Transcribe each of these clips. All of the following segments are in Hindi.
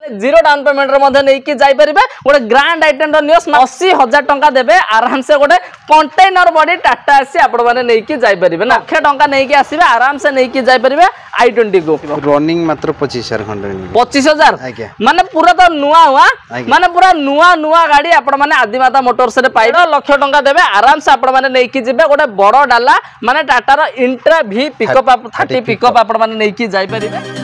जीरो डाउन पेमेंट नहीं कि जाई परिबे गोटे ग्रांड आइटम नियस 80,000 टंका देबे आराम से गोटे कंटेनर बॉडी टाटा एसी आपण माने नै कि जाई परिबे ना 1,00,000 टंका नै कि आसीबे आराम से नै कि जाई परिबे i20 को रनिंग मात्र 25,000 खंड 25,000 माने पूरा तो नुआ हुआ माने पूरा नुआ गाड़ी आपण माने आदिमाता मोटर्स रे पाइबे 1,00,000 टंका देबे आराम से आपण माने नै कि जिबे गोटे बड़ डाला माने टाटा रो इंट्रा भी पिकअप 30 पिकअप आपण माने नै कि जाई परिबे।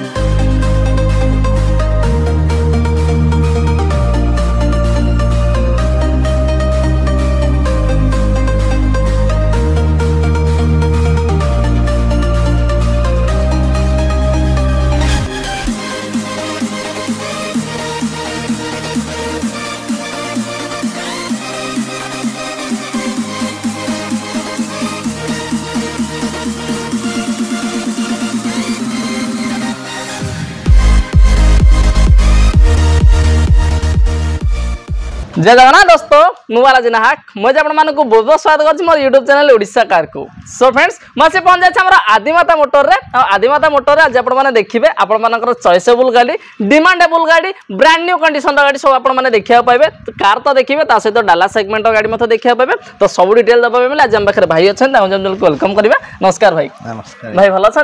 जय जगन्नाथ दोस्तों मुबाला जी नाहक मुझे आपको बहुत बहुत स्वागत कर मोर यूट्यूब चैनल ओडिशा कार को। सो फ्रेंड्स मुझे पहुंच जाए हमारा आदिमाता मोटर रे आदिमाता मोटर रे आज आप देखिए आपर चॉइसेबल गाड़ी डिमांडेबल गाड़ी ब्रांड न्यू कंडीशन गाड़ी सब आपने देखा पाए कार तो देखिए सहित डाला सेगमेंट गाड़ी मत देखा पाए तो सब डिटेल दबा मिले आज आम पाखे भाई अच्छे वेलकम करवा। नमस्कार भाई। नमस्कार भाई भल अच्छा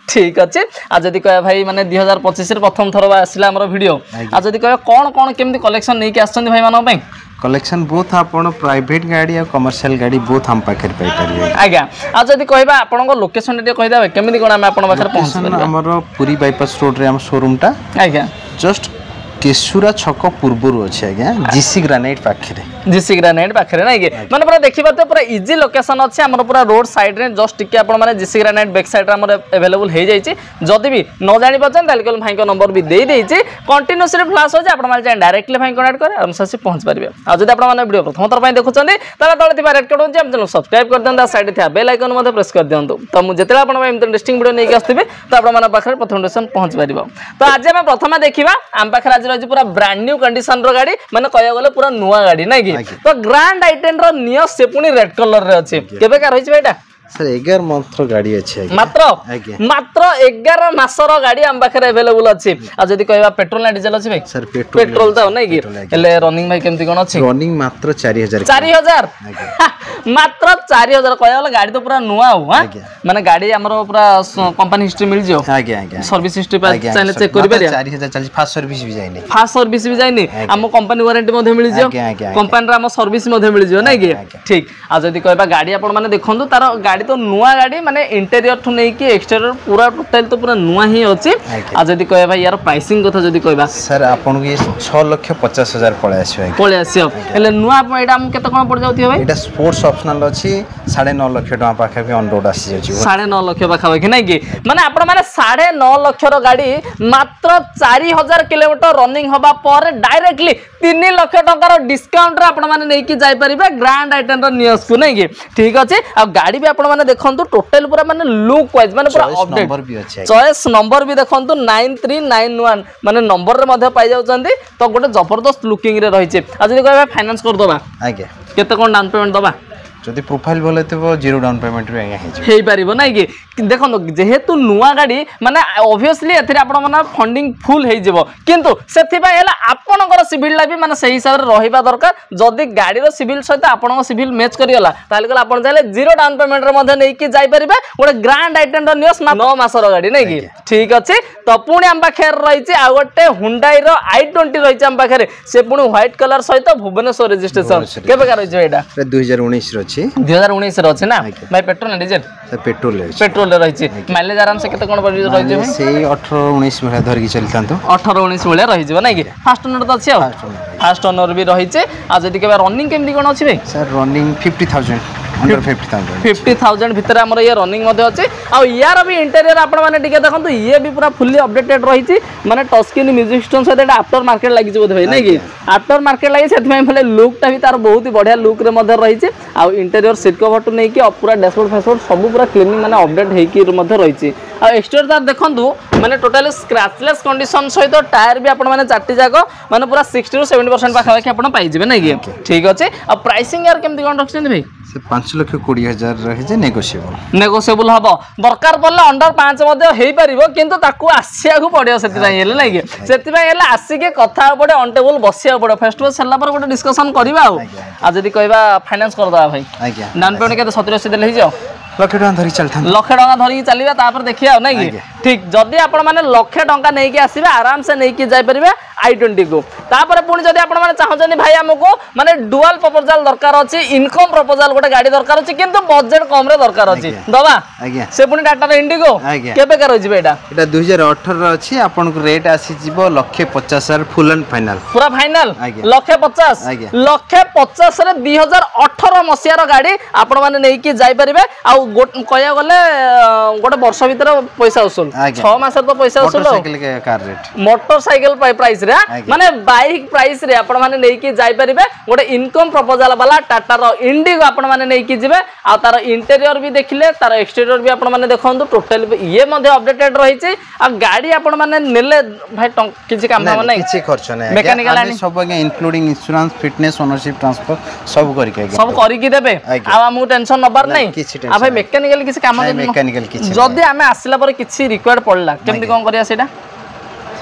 ठीक अच्छे आज जदि कह भाई मैंने 2025 प्रथम थर आसला वीडियो आज जदि कह कौन कौन केमती कलेक्शन नहीं आसछन भाई मानन पई कलेक्शन बोथ आपण प्राइवेट गाड़ी और कमर्शियल गाड़ी बोथ हम पाखे पाई परिबे आज्ञा आज जदि कहबा आपन को लोकेशन टे कहि देबे केमिति कोन हम आपन पाखे पहुंच हमर पुरी बाईपास रोड रे हम शोरूम टा आज्ञा जस्ट केशुरा छक पूर्वरु अछि आज्ञा जीसी ग्रेनाइट पाखे नै कि माने पूरा देखि परते पूरा इजी लोकेशन अछि हमर पूरा रोड साइड रे जस्ट टिके आपन माने जीसी ग्रेनाइट बैक साइड रे हमर अवेलेबल हे जाई छि जदि भी न जानि पछन ताल कोल भाई को नंबर भी दे देई छि कंटीन्यूअसली फ्लैश हो जे आपन माने डायरेक्टली भाई कांटेक्ट करे हम से पहुंच परिबे आ जदि आपन माने वीडियो प्रथम थर पय देखुछन ताला तळे थिबा रेड कोड हम चैनल सब्सक्राइब कर देंदा साइड थिबा बेल आइकन मध्ये प्रेस कर दियंतु तो मु जेतेला आपन माने इंटरेस्टिंग वीडियो नै आस्थिबे तो आपन माने पाखरे प्रथम नोटिफिकेशन पहुंच परिबो। तो आज हम प्रथम देखिबा हम पाखरे आज रहि पूरा ब्रांड न्यू कंडीशन रो गाड़ी माने कहया गले पूरा नुवा गाड़ी नै कि तो ग्रैंड आइटम रो नियो से पुनी रेड कलर रे अछि केबे का रहिछ बेटा सर 11 मंथ रो गाड़ी अछि मात्र 11 मास रो गाड़ी हम पाखरे अवेलेबल अछि आ जदी कहबा पेट्रोल ना डीजल अछि भाई सर पेट्रोल तो नै कि एले रनिंग भाई केमती कोन अछि रनिंग मात्र 4000 मात्र 4000 कहया गले गाड़ी तो पूरा नुवा हो हां माने गाड़ी हमरो पूरा कंपनी हिस्ट्री मिल जियो आज्ञा सर्विस हिस्ट्री पर चैनल चेक करि परिया 4000 40 फास्ट सर्विस भी जाइनी हम कंपनी वारंटी मध्ये मिल जियो कंपनी रा हम सर्विस मध्ये मिल जियो नै कि ठीक आ जदी कहबा गाड़ी आपण माने देखंतु तार गाड़ी तो नुआ गाड़ी माने इंटीरियर ठु नै कि एक्सटीरियर पूरा टोटल तो पूरा नुआ ही अछि आ जदी कहबा भाई यार प्राइसिंग कथा जदी कहबा सर आपन के 6,50,000 पळे आसीयो एले नुआ एडा हम केते कोन पड़ जाउथि भाई एटा स्पोर्ट्स ऑप्शनल अछि 9.5 लाख टका पाखे भी ऑन रोड आसी जाउछि 9.5 लाख पाखा कि नै कि माने आपण माने 9.5 लाख रो गाड़ी मात्र 4,000 किलोमीटर रनिंग होबा पर डायरेक्टली 3 लाख टका रो डिस्काउंट रे आपण माने नै कि जाय परिबे ग्रैंड आइटम रो नियस को नै कि ठीक अछि आ गाड़ी भी आपण माने देखंतु टोटल पूरा माने लुक वाइज माने पूरा अपडेट नंबर भी अछि चॉइस नंबर भी देखंतु 9391 माने नंबर रे मध्ये पाई जाउचंदी तो गोटे जबरदस्त लुकिंग रे रहिছে आ जदी कहबा फाइनेंस कर दबा आज्ञा केते कोन डाउन पेमेंट दबा जदि प्रोफाइल भले थबो जीरो डाउन पेमेंट रे आज्ञा हेई परिबो नै कि देखंतु जेहेतु नुआ गाड़ी माने ऑब्वियसली एथि आपण माने फंडिंग फुल हे जेबो किंतु सेथि पय हला आपनकर सिविल ला भी माने सही हिसाब रे रहिबा दरकार जदि गाड़ी रो सिविल सहित आपन सिविल मैच करियला ताले गला आपण चाहे जीरो डाउन पेमेंट रे मध्ये नै कि जाई परिबे गोटे ग्रैंड आइटम रो नियस 9 मास रो गाड़ी नै कि ठीक अछि तो पुणी हम पाखे रहिछि आ गोटे हुंडई रो i20 रहिछि हम पाखे से पुणी व्हाइट कलर सहित भुवनेश्वर रजिस्ट्रेशन केबे का रहिछि एटा 2019 रो अछि 2019 रो अछि ना भाई पेट्रोल ना डीजल पेट्रोल रे रहिछि माइलेज आराम से केते कोन पड़ रहिछि भाई से 18 19 भले धर के चलतांतो 18 19 भले रहि जबो नै कि फास्ट ओनर त अछि आ फास्ट ओनर भी रहिछि आ जदि केबे रनिंग केमदी कोन अछि भाई सर रनिंग 50,000 अंडर 50,000 भीतर हमर ये रनिंग मध्ये अछि आ यार भी इंटीरियर आपण माने टिके देखंतु ये भी पूरा फुल्ली अपडेटेड रहिछि माने टच स्क्रीन म्यूजिक सिस्टम सहित एटा आफ्टर मार्केट लागि जबो भाई नै कि आफ्टर मार्केट लागि सेति में भले लुक ता भी तार बहुत ही बढ़िया लुक रे मध्ये रहिछि आ इंटीरियर सीट कवर टू नै कि पूरा डैशबोर्ड फेसबोर्ड सब पूरा क्लीनिंग माने अपडेट हे कि मध्ये रहिछि आ एक्सटीरियर तार देखंतु माने टोटली स्क्रैचलेस कंडीशन सहित टायर भी आपण माने चारटी जाक माने पूरा 60 टू 70% पाखा आपण पाई जिवे नै कि ठीक अछि। आ प्राइसिंग यार केमति कोन रखछन भाई से 5,20,000 रहे जे नेगोशिएबल हबो दरकार पड़ले अंडर 5 मध्ये हेई परिबो किंतु ताकू आसिया को पड़ियो सेति पय हेले नै कि सेति पय हेले आसी के कथा पड़े ऑन टेबल बसिया पड़ो फेस्ट टू सेला पर गोटे डिस्कशन करबा आ जदी कहबा फाइनेंस कर दबा भाई आज्ञा डाउन पेमेंट के 70-80 देले ही जाओ लक्ष टका धरी चलथान लक्ष टका धरी चलिबा तापर देखिया नै कि ठीक जदी आपण माने लक्ष टका नै कि आसीबे आराम से नै कि जाय परिबे i20 को तापर पुणी जदी आपण माने चाहछनी भाई हमको माने डुअल प्रपोजल दरकार अछि इनकम प्रपोजल गोटे गाड़ी दरकार अछि किंतु बजट कम रे दरकार अछि दबा आज्ञा से पुणी टाटा इंडिगो केबे कर होइबे एटा एटा 2018 रो अछि आपण को रेट आसी जिवो 1,50,000 फुल एंड फाइनल पूरा फाइनल 1,50,000 1,50,000 रे 2018 मसिया रो गाड़ी आपण माने नै कि जाय परिबे आ कहया गले गोटे वर्ष भीतर पैसा वसूल 6 मास तो पैसा वसूल मोटरसाइकिल के कार रेट मोटरसाइकिल प्राइस रे माने बाइक प्राइस रे आपण माने नै कि जाय परिबे गोटे इनकम प्रपोजल वाला टाटा रो इंडिगो आपण माने नै कि जिवे आ तार इंटीरियर भी देखिले तार एक्सटीरियर भी आपण माने देखंतु टोटल ये मध्ये अपडेटेड रही छि आ गाड़ी आपण माने नेले भाई किछि काम हम नै किछि खर्च नै मैकेनिकल आनी सब के including insurance fitness ownership transfer सब करी के देबे आ हमहु टेंशन नबर नै आ भाई मैकेनिकल किछि काम मैकेनिकल किछि जदी हमें आसिला पर किछि रिक्वायर्ड पड़ला केमति कोन करिया सेटा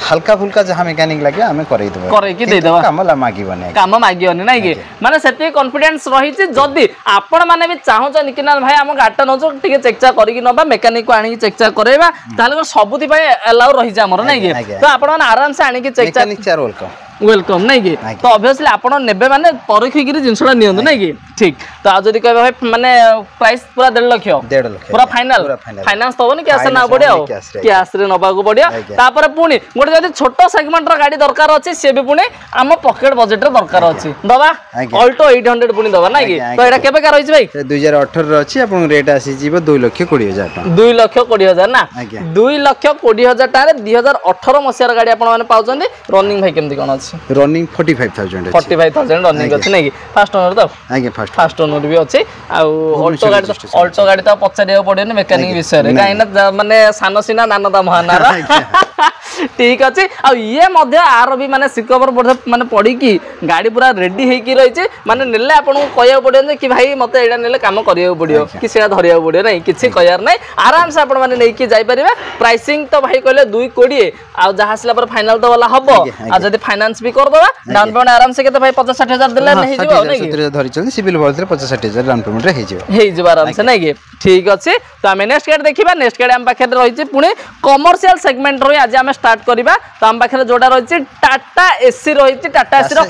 हल्का फुल्का जहाँ मैकेनिक लगे आमे करे देबो करे कि दे देबो काम मागिबने नै कि माने सेति कॉन्फिडेंस रही छि जदी आपण माने भी चाहौ छ निकिनाल भाई हम गाटा नजो ठीक चेक चेक करी कि नबा मैकेनिक को आनी चेक चेक करेबा ताले सबुति भाई अलाउ रही जा हमर नै कि तो आपण माने आराम से आनी कि चेक चेक वेलकम नहीं कि तो ऑब्वियसली आपण नेबे माने परखि गिरी जिंसडा नियंतु नहीं कि ठीक तो आ जदी कहबा भाई माने प्राइस पूरा 1.5 लाख पूरा फाइनल फाइनेंस तबो नि कैश ना पड़ियो कैश रे नबा को पड़ियो तापर पुनी गोटे जदी छोटो सेगमेंट रो गाड़ी दरकार अछि से भी पुनी हम पॉकेट बजट रे दरकार अछि दबा ऑल्टो 800 पुनी दबा नहीं कि तो एटा केबे कर होइछ भाई 2018 रो अछि आपण रेट आसी जीव 2,20,000 2,20,000 ना 2,20,000 टारे 2018 मसिया गाड़ी आपण माने पाउचंदी रनिंग भाई केमति कोन रनिंग 45,000 रनिंग अछि नै कि फास्ट ओनर तो आगे फास्ट ओनर भी अछि आ ऑल्टो गाड़ी तो पछारिया पड़े मैकेनिक विषय रे काइना माने सानो सिना नानदा महानारा ठीक अछि आ ये मध्ये आरो भी माने सिकवर माने पड़ी कि गाड़ी पूरा रेडी हे कि रही छै माने नेले आपन को कहया पड़े कि भाई मते एडा नेले काम करिया पड़ियो कि सेडा धरिया पड़े नै किछि कहयार नै आराम से आपन माने नै कि जाई परिबे प्राइसिंग तो भाई कहले 2,20,000 आ जहासला पर फाइनल तो वाला हबो आ जदी फाइनेंस भी कर दबा डाउन पेमेंट आराम से केते भाई 50-60,000 देले नै हिजो नै कि 70,000 धरि चल सिविल वर्थ रे 50-60,000 डाउन पेमेंट रे हे जिवो आराम से नै कि ठीक अछि तो हम नेक्स्ट गाड़ी देखिबा नेक्स्ट गाड़ी हम पाखे रही छै पुनी कमर्शियल सेगमेंट रो आज हम स्टार्ट करबा तो हम पाखे जोडा रही छै टाटा एसी रही छै टाटा एसी रो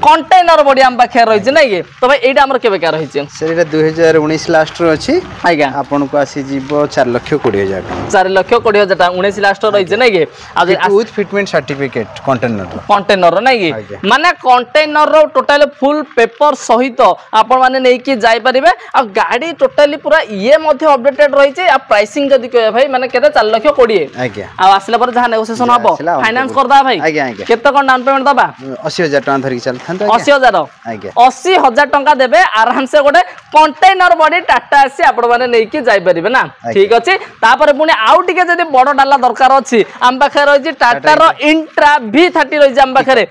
कंटेनर बॉडी हम पाखे रही छै नै कि तो भाई एटा हमर केबे का रही छै सेटा 2019 लास्ट रो अछि आइगा आपन को आसी जीवो 4,20,000 4,20,000 19 लास्ट रही छै नै कि आज विथ फिटमेंट सर्टिफिकेट कंटेनर नै कि माने कंटेनर रो टोटल फुल पेपर सहित आपन माने नै कि जाय परिबे आ गाड़ी टोटली पूरा ये मध्ये अपडेटेड रही छै आ प्राइसिंग जदी कहबे भाई माने केते 4,20,000 आज्ञा आ आसला पर जहां नेगोशिएशन हबो फाइनेंस कर दा भाई आज्ञा आज्ञा केते कोन डाउन पेमेंट दबा 80,000 टका धरि चलथन 80,000 आज्ञा 80,000 टका देबे आराम से गोटे कंटेनर बॉडी टाटा एसी आपण माने नै कि जाय परिबे ना ठीक अछि तापर पुनी आउ टिके जदी बडो डाला दरकार अछि हम पाखे रही छै टाटा रो इंट्रा V30 रही छै हम पाखे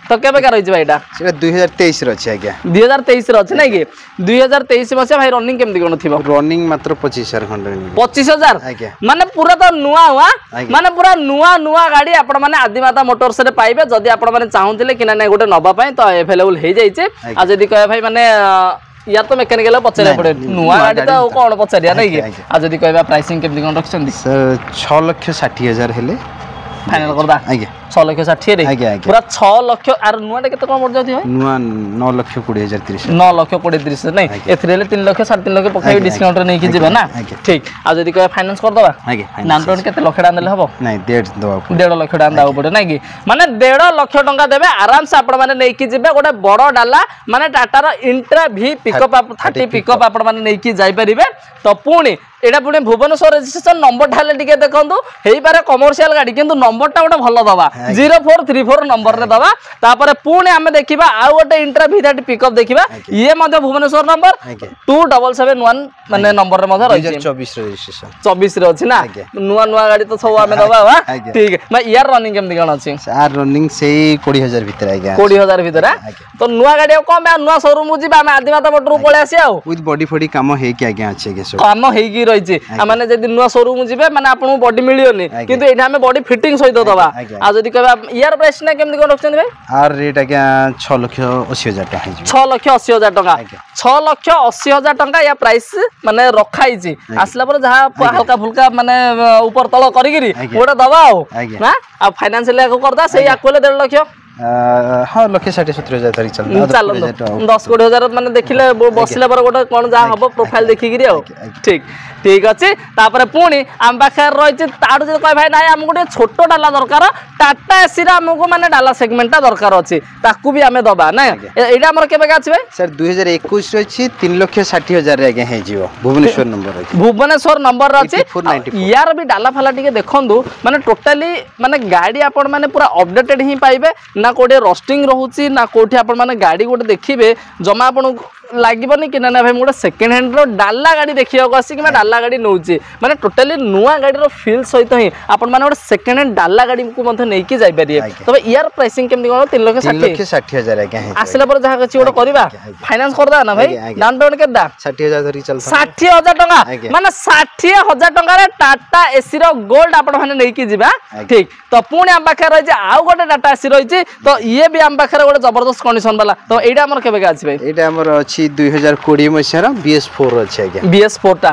तो केबे का रही छै भाई एटा सेटा 2023 रो छै आज्ञा 2023 रो छै नै कि 2023 मसे भाई रनिंग केमति कोन थिबो रनिंग मात्र 25,000 खंड 25,000 आज्ञा माने पूरा तो नुआ हुआ माने पूरा नुआ गाड़ी आपण माने आदिमाता मोटर्स रे पाइबे जदी आपण माने चाहुतिले कि ना गोटे नबा पई तो अवेलेबल हे जाय छै आ जदी कहे भाई माने या तो मैकेनिकल पचारे पड़े नुआ गाड़ी तो कोन पचारिया नै कि आ जदी कहबा प्राइसिंग केमति कोन रखछन 6,60,000 हेले फाइनल करदा आज्ञा 6,60,000 रे पूरा 6 लाख आर नुआटे केते कोन मोड जाथि होय नुआ 9,20,30 9,20,30 नै एथरेले 3 लाख 3.5 लाख पकाई डिस्काउंट रे नै कि जेबा ना ठीक आ जदी कहे फाइनेंस कर दबा डाउन पेमेंट केते लाख डा देले हबो नै 1.5 लाख डा दाउ पड़े नै कि माने 1.5 लाख टका देबे आराम से आपण माने नै कि जेबे गोटे बड़ डाला माने टाटा रो इंट्रा V पिकअप 30 पिकअप आपण माने नै कि जाई परिबे तो पुणी एटा पुणी भुवनेश्वर रजिस्ट्रेशन नंबर ढाले टिके देखंतु हेई पारे कमर्शियल गाड़ी किंतु नंबर टा गोटे भलो दबा 0434 नंबर रे दबा तापर पुणे आमे देखिबा आ गोटे इंट्रा V30 पिकअप देखिबा ये मध्ये भुवनेश्वर नंबर 2771 माने नंबर रे मध्ये रही 2024 रजिस्ट्रेशन 24 रे अछि ना नुवा नुवा गाड़ी तो सब आमे दबा बा ठीक है मैं यार रनिंग केमदी कोन अछि यार रनिंग सेही 20000 भीतर आ गया 20000 भीतर तो नुवा गाड़ी कम नुवा शोरूम जिबा आमे आदिमाता मोटर पळे आसी आ विथ बॉडी फॉडी काम हे के आगे अछि के सब काम हे की रही छी माने जदी नुवा शोरूम जिबे माने आपन बॉडी मिलियोनी किंतु एठा हमें बॉडी फिटिंग सहित दबा आ जदी कहबा यार प्राइस ना केमदी कोन रखछन भाई आर रेट आगे 6,80,000 टका 6,80,000 टका 6,80,000 टका या प्राइस माने रखाई छी आसला पर जहा हल्का फुल्का माने ऊपर तळ करिगिरी ओडा दबा ना आ फाइनेंशियल को करदा सेही आकोले 1.5 लाख हाँ 1,60,70,000 तक चल 10,20,000 माने देखिले बसिला पर गोटे कोन जा हबो प्रोफाइल देखिगिरी आ ठीक ठीक अछि तापर पुणी आम पाखे रही ताडू जे कह भाई नाइ हमको छोट डाला दरकार टाटा एसी रा हमको माने डाला सेगमेंटटा दरकार अछि ताकू भी हमें दबा ना एटा हमर केबे अछि भाई सर 2021 रछि 3,60,000 रे आगे हे जिवो भुवनेश्वर नंबर अछि यार भी डाला फाला टिके देखंदु माने टोटली माने गाड़ी आपण माने पूरा अपडेटेड ही पाइबे ना कोटे रस्टिंग रहउची ना कोठी आपण माने गाड़ी गोटे देखिबे जमा आपण लागबनी कि ना भाई मोटे सेकेंड हैंड रो डाला गाड़ी देखियो आसी कि डाला गाड़ी नउची माने टोटली नुवा गाड़ी रो फील सहित ही आपण माने गोटे सेकेंड हैंड डाला गाड़ी को मध्ये नै कि जाय परिए तबे यार प्राइसिंग केमदी कोन 3,60,000 आगे है आसला पर जहा कछि ओडो करबा फाइनेंस करदा ना भाई डाउन पेमेंट केदा 60,000 धरि चल 60,000 टका माने 60,000 टका रे टाटा एसी रो गोल्ड आपण माने नै कि जिबा ठीक तो पुणी हम पाखे रही आउ गोटे टाटा एसी रही तो ये भी हम पाखे गोटे जबरदस्त कंडीशन वाला तो एटा हमर केबे का अछि भाई एटा हमर अछि 2020 मसिया BS4 अछि आगे BS4 टा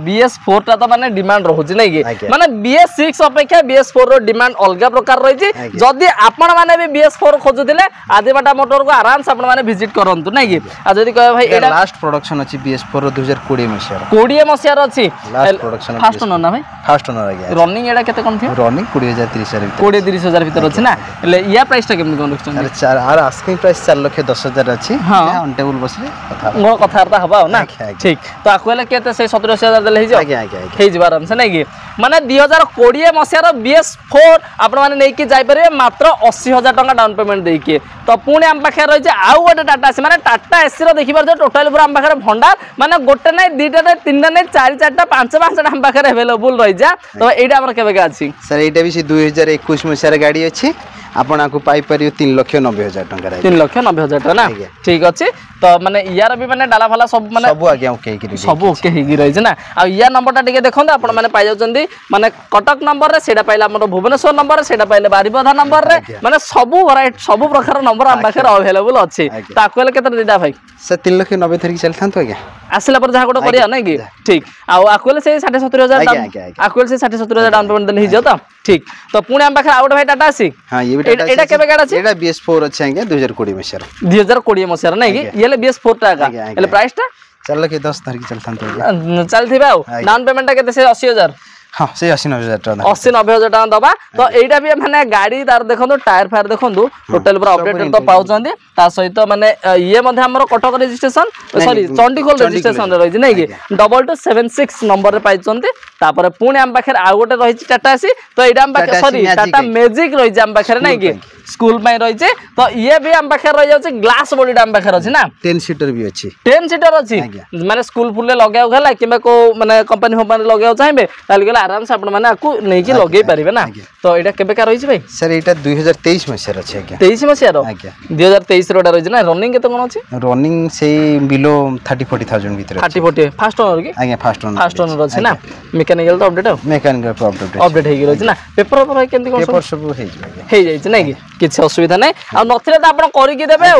BS4 टा तो माने डिमांड रहउछि नै कि माने BS6 अपेक्षा BS4 रो डिमांड अलगा प्रकार रही जदी आपण माने भी BS4 खोजुदिले आदिबाटा मोटर को आराम से आपण माने विजिट करंतु नै कि आ जदी कह भाई एटा लास्ट प्रोडक्शन अछि BS4 रो 2020 मसिया 20 मसिया रो अछि लास्ट प्रोडक्शन फास्ट ओनर ना भाई फास्ट ओनर आगे रनिंग एटा केते कोन थियो रनिंग 20,030 20,030 भीतर अछि ना ले या प्राइस टा केमन कोन रखछन अरे 4 आर आस्किंग प्राइस 4,10,000 अछि ऑन टेबल बसले कथा कथार्ता हबा ना ठीक तो आकुले केते से 17,000 देले ही आगे आगे हे जिबार हमसे नै कि माने 2020 मसिया रो BS4 आपण माने नै कि जाय परबे मात्र 80,000 टका डाउन पेमेंट देई के तो पुणे हम पाखे रही आउ गोटे टाटा एसी माने टाटा एसी रो देखि पर टोटल पूरा हम पाखे भंडार माने गोटे नै दुटा नै तीनटा नै चार चारटा पांच पांचटा हम पाखे अवेलेबल रही जा तो एटा हमर केबे का अछि सर एटा भी 2021 मसिया गाड़ी अछि आपण आकु पाई परियो 3,90,000 टका 3,90,000 टका ना ठीक अछि तो माने यार भी माने डाला फाला सब माने सब आगे ओके कि सब ओके हिगी रही ना आ या नंबरटा टिके देखंद आपण माने पाइ जाउचंदी माने कटक नंबर रे सेटा पाइला हमर भुवनेश्वर नंबर रे सेटा पाइले बारिपदा नंबर रे माने सब वैरायटी सब प्रकार नंबर हम पाखे अवेलेबल अछि ताकु ले केते दिदा भाई सर 3,90,000 धरि चलथान तो आगे आसला पर जहा गोटे करिया नै कि ठीक आ आकुले से 60,70,000 आकुले से 60,70,000 डाउन पेमेंट देले हि जो त ठीक तो पुणे हम पाखे आउट भाई टाटा आसी हां ये भी टाटा एटा केबे गाडा अछि एटा BS4 अछि आगे 2020 मसिया 2020 मसिया नै कि येले BS4 टाका एले प्राइस टा 4,10,000 धरि चलथान तो चल थिबा डाउन पेमेंट टा केते से 80,000 हाँ से 80,000 टका 80,90,000 टका दबा तो एटा भी माने गाड़ी तार देखंदो टायर फायर देखंदो टोटल पूरा अपडेटेड तो पाउचंदी ता सहित माने ये मध्ये हमर Cuttack registration sorry Chandikhol registration रे रही नै कि 2276 नंबर रे पाइचंदी तापर पुणे हम पाखे आ गोटे रही टाटा एसी तो एटा हम पाखे सॉरी टाटा मैजिक रही हम पाखे नै कि स्कूल में रही तो ये भी हम पाखे रही जाउछ ग्लास बॉडी हम पाखे अछि ना 10 सीटर भी अछि 10 सीटर अछि माने स्कूल फुल लगाउ गला किबा को माने कंपनी होपाने लगाउ चाहिबे ताल गला आराम से आपण माने आकु नै कि लगै परिबे ना तो एटा केबे का रही छै भाई सर एटा 2023 मसिया अछि आगे 23 मसिया रो 2023 रोटा रही ना रनिंग केते कोन अछि रनिंग से बिलो 30-40,000 भीतर 30-40 फास्ट ओनर कि आगे फास्ट ओनर अछि ना मैकेनिकल तो अपडेट मैकेनिकल अपडेट हे रही ना पेपर पर केंति कोन पेपर सब हे जाय छै नै कि किछ असुविधा नै आ नथिले त आपण करि के देबे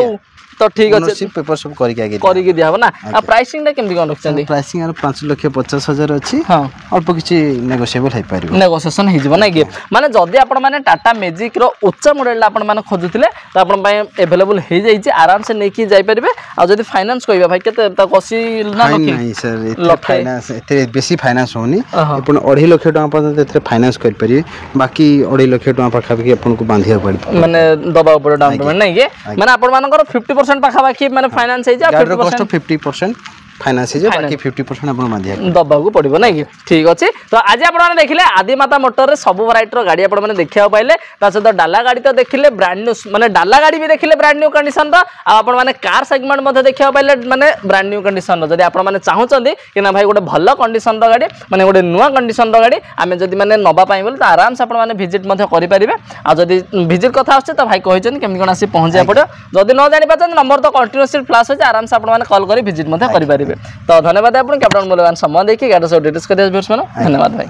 तो ठीक अछि पेपर सब करि के आगे करि के दिया हो ना आ प्राइसिंग टा केमदी कोन रखछन प्राइसिंग आर 5,50,000 अछि हां अल्प किछि नेगोशिएबल है पारिबो नेगोशिएशन हे जिवो नै कि माने जदी आपण माने टाटा मैजिक रो उच्च मॉडल आपण माने खोजुतिले त आपण पय अवेलेबल हे जाई छै आराम से नै कि जाई परिबे आ जदी फाइनेंस कहिबा भाई केते त कसी ना लखि नहीं सर एते फाइनेंस एते बेसी फाइनेंस होनी आपण 2.5 लाख टका पर्यंत एते फाइनेंस कर परिबे बाकी 2.5 लाख टका पाखा भी आपण को बांधिया पड़े माने दबा पड़े डाउन पेमेंट नै कि माने आपण मानकर 50% पाखा बाकी माने फाइनेंस हे जा 50% 50% फाइनेंस हे बाकी 50% आपण मादिया दबा को पड़िबो नै कि ठीक अछि। तो आज आपण माने देखिले आदिमाता मोटर रे सब वैरायटी रो गाड़ी आपण माने देखिया पाइले ता सहित डाला गाड़ी तो देखिले ब्रांड न्यू माने डाला गाड़ी भी देखिले ब्रांड न्यू कंडीशन रो आपण माने कार सेगमेंट मध्ये देखिया पाइले माने ब्रांड न्यू कंडीशन रो जदि आपण माने चाहुचंदी कि ना भाई गोटे भलो कंडीशन रो गाड़ी माने गोटे नुवा कंडीशन रो गाड़ी आमे जदि माने नबा पाइ बोल त आराम से आपण माने विजिट मध्ये करि परिबे आ जदि विजिट कथा आछे त भाई कहिचन केमि कोन आसी पहुंच जाय पड़ो जदि न जानि पाचन नंबर तो कंटीन्यूअसली फ्लैश होय आराम से आपण माने कॉल करी विजिट मध्ये करि परिबे। तो धन्यवाद आपण कैप्टन मूल्यवान समय देखि गाड़ी सब डिटेल्स कर दिस धन्यवाद भाई।